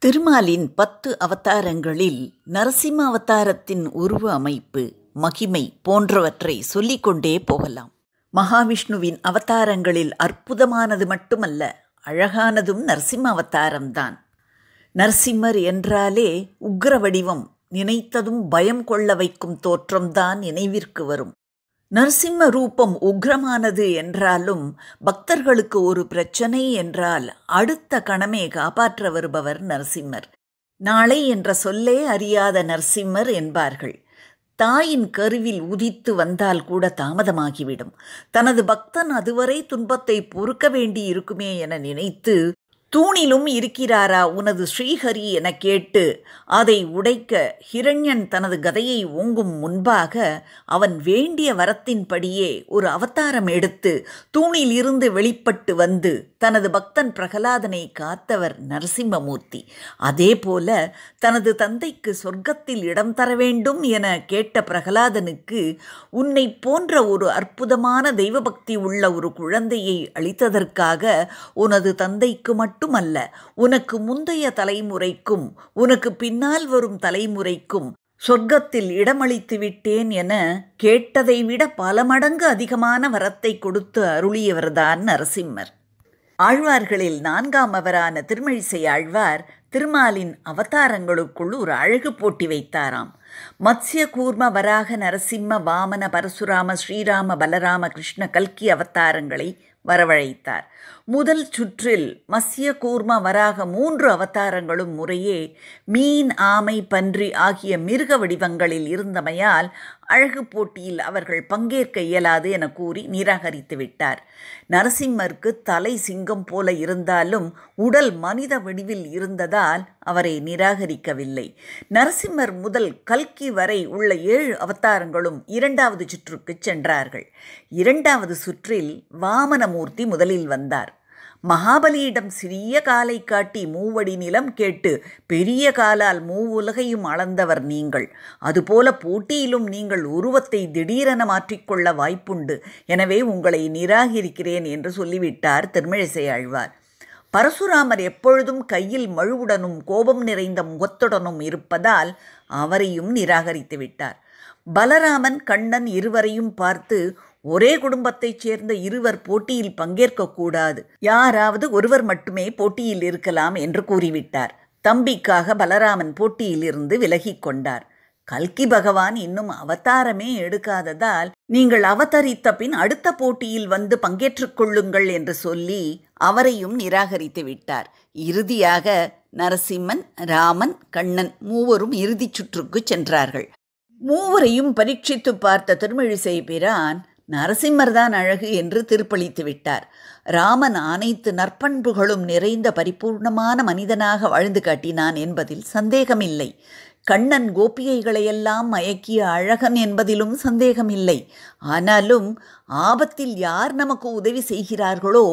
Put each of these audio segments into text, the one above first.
திருமாலின் 10 அவதாரங்களில் நரசிம்ம அவதாரத்தின் உருவ அமைப்பு, மகிமை போன்றவற்றை சொல்லிக்கொண்டே போகலாம். மகாவிஷ்ணுவின் அவதாரங்களில் அற்புதமானது மட்டுமல்ல, அழகானதும் நரசிம்ம அவதாரம்தான். நரசிம்மர் என்றாலே உக்ர வடிவம், நினைத்ததும் பயம் கொள்ள வைக்கும் தோற்றம்தான் நினைவிற்கு வரும். நரசிம்ம ரூபம் உக்ரமானது என்றாலும் பக்தர்களுக்கு ஒரு பிரச்சனை என்றால் அடுத்த கணமே காப்பாற்ற வருபவர் நரசிம்மர். நாளை என்ற சொல்லே அறியாத நரசிம்மர் என்பார்கள். தாயின் கருவில் உதித்து வந்தால் கூட தாமதமாகிவிடும். தனது பக்தன் அதுவரை துன்பத்தை பொறுக்க வேண்டி இருக்குமே என நினைத்து, தூணிலும் இருக்கிறாரா உனது ஸ்ரீஹரி என கேட்டு அதை உடைக்க ஹிரண்யன் தனது கதையை ஓங்கும் முன்பாக அவன் வேண்டிய வரத்தின்படியே ஒரு அவதாரம் எடுத்து தூணில் இருந்து வெளிப்பட்டு வந்து தனது பக்தன் பிரகலாதனை காத்தவர் நரசிம்மமூர்த்தி. அதேபோல தனது தந்தைக்கு சொர்க்கத்தில் இடம் தர வேண்டும் என கேட்ட பிரகலாதனுக்கு உன்னை போன்ற ஒரு அற்புதமான தெய்வபக்தி உள்ள ஒரு குழந்தையை அளித்ததற்காக உனது தந்தைக்கு மட்டுமல்ல, உனக்கு முந்தைய தலைமுறைக்கும் உனக்கு பின்னால் வரும் தலைமுறைக்கும் சொர்க்கத்தில் இடமளித்து விட்டேன் என கேட்டதை விட பல மடங்கு அதிகமான வரத்தை கொடுத்து அருளியவர்தான் நரசிம்மர். ஆழ்வார்களில் 4ஆமவரான திருமழிசை ஆழ்வார் திருமாலின் அவதாரங்களுக்குள் ஒரு அழகு போட்டி வைத்தாராம். மத்ஸ்ய கூர்ம வராக நரசிம்ம வாமன பரசுராம ஸ்ரீராம பலராம கிருஷ்ண கல்கி அவதாரங்களை வரவழைத்தார். முதல் சுற்றில் மத்ஸ்ய கூர்ம வராக 3 அவதாரங்களும் முறையே மீன், ஆமை, பன்றி ஆகிய மிருக வடிவங்களில் இருந்தமையால் அழகு போட்டியில் அவர்கள் பங்கேற்க இயலாது என கூறி நிராகரித்து விட்டார். நரசிம்மருக்கு தலை சிங்கம் போல இருந்தாலும் உடல் மனித வடிவில் இருந்ததால் அவரை நிராகரிக்கவில்லை. நரசிம்மர் முதல் கல்கி வரை உள்ள 7 அவதாரங்களும் 2வது சுற்றுக்கு சென்றார்கள். 2வது சுற்றில் வாமனமூர்த்தி முதலில் வந்தார். மகாபலியிடம் சிறிய காலை காட்டி மூவடி நிலம் கேட்டு பெரிய காலால் மூவுலகையும் அளந்தவர் நீங்கள். அதுபோல போட்டியிலும் நீங்கள் உருவத்தை திடீரென மாற்றிக்கொள்ள வாய்ப்புண்டு. எனவே உங்களை நிராகரிக்கிறேன் என்று சொல்லிவிட்டார் திருமழிசை ஆழ்வார். பரசுராமர் எப்பொழுதும் கையில் மழுவுடனும் கோபம் நிறைந்த முகத்துடனும் இருப்பதால் அவரையும் நிராகரித்து விட்டார். பலராமன், கண்ணன் இருவரையும் பார்த்து, ஒரே குடும்பத்தைச் சேர்ந்த இருவர் போட்டியில் பங்கேற்கக்கூடாது, யாராவது ஒருவர் மட்டுமே போட்டியில் இருக்கலாம் என்று கூறிவிட்டார். தம்பிக்காக பலராமன் போட்டியில் இருந்து விலகி கொண்டார். கல்கி பகவான் இன்னும் அவதாரமே எடுக்காததால் நீங்கள் அவதரித்த பின் அடுத்த போட்டியில் வந்து பங்கேற்றுக் கொள்ளுங்கள் என்று சொல்லி அவரையும் நிராகரித்து விட்டார். இறுதியாக நரசிம்மன், ராமன், கண்ணன் மூவரும் இறுதிச் சுற்றுக்கு சென்றார்கள். மூவரையும் பரீட்சித்து பார்த்த திருமழிசை பிரான் நரசிம்மர்தான் அழகு என்று தீர்ப்பளித்து விட்டார். ராமன் அனைத்து நற்பண்புகளும் நிறைந்த பரிபூர்ணமான மனிதனாக வாழ்ந்து காட்டினான் என்பதில் சந்தேகமில்லை. கண்ணன் கோபிகைகளையெல்லாம் மயக்கிய அழகன் என்பதிலும் சந்தேகமில்லை. ஆனாலும் ஆபத்தில் யார் நமக்கு உதவி செய்கிறார்களோ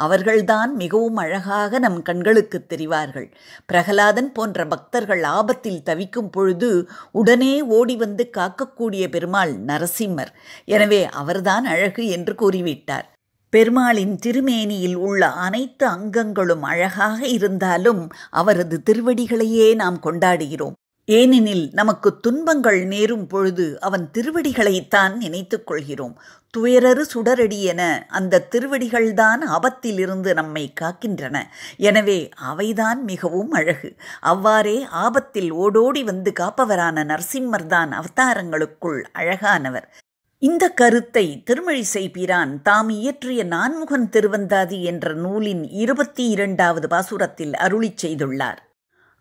அவர்கள்தான் மிகவும் அழகாக நம் கண்களுக்கு தெரிவார்கள். பிரகலாதன் போன்ற பக்தர்கள் ஆபத்தில் தவிக்கும் பொழுது உடனே ஓடி வந்து காக்கக்கூடிய பெருமாள் நரசிம்மர். எனவே அவர்தான் அழகு என்று கூறிவிட்டார். பெருமாளின் திருமேனியில் உள்ள அனைத்து அங்கங்களும் அழகாக இருந்தாலும் அவரது திருவடிகளையே நாம் கொண்டாடுகிறோம். ஏனெனில் நமக்கு துன்பங்கள் நேரும் பொழுது அவன் திருவடிகளைத்தான் நினைத்துக் கொள்கிறோம். துயரறு சுடரடி என அந்த திருவடிகள்தான் ஆபத்திலிருந்து நம்மை காக்கின்றன. எனவே அவைதான் மிகவும் அழகு. அவ்வாறே ஆபத்தில் ஓடோடி வந்து காப்பவரான நரசிம்மர்தான் அவதாரங்களுக்குள் அழகானவர். இந்த கருத்தை திருமழிசை பிரான் தாம் இயற்றிய நான்முகன் திருவந்தாதி என்ற நூலின் 22வது பாசுரத்தில் அருளிச் செய்துள்ளார்.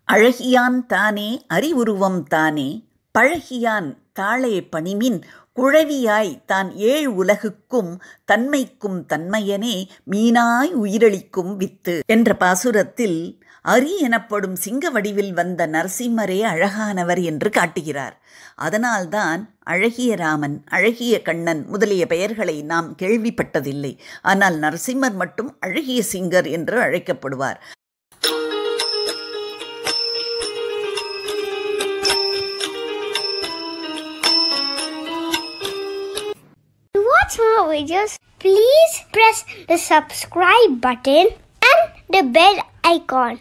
அழகியான் தானே அறிவுருவம் தானே, பழகியான் தாளே பணிமின், குழவியாய் தான் 7 உலகுக்கும் தன்மைக்கும் தன்மையனே, மீனாய் உயிரளிக்கும் வித்து என்ற பாசுரத்தில் அரி எனப்படும் சிங்க வடிவில் வந்த நரசிம்மரே அழகானவர் என்று காட்டுகிறார். அதனால்தான் அழகிய ராமன், அழகிய கண்ணன் முதலிய பெயர்களை நாம் கேள்விப்பட்டதில்லை. ஆனால் நரசிம்மர் மட்டும் அழகிய சிங்கர் என்று அழைக்கப்படுவார். To watch more videos, please press the subscribe button and the bell icon.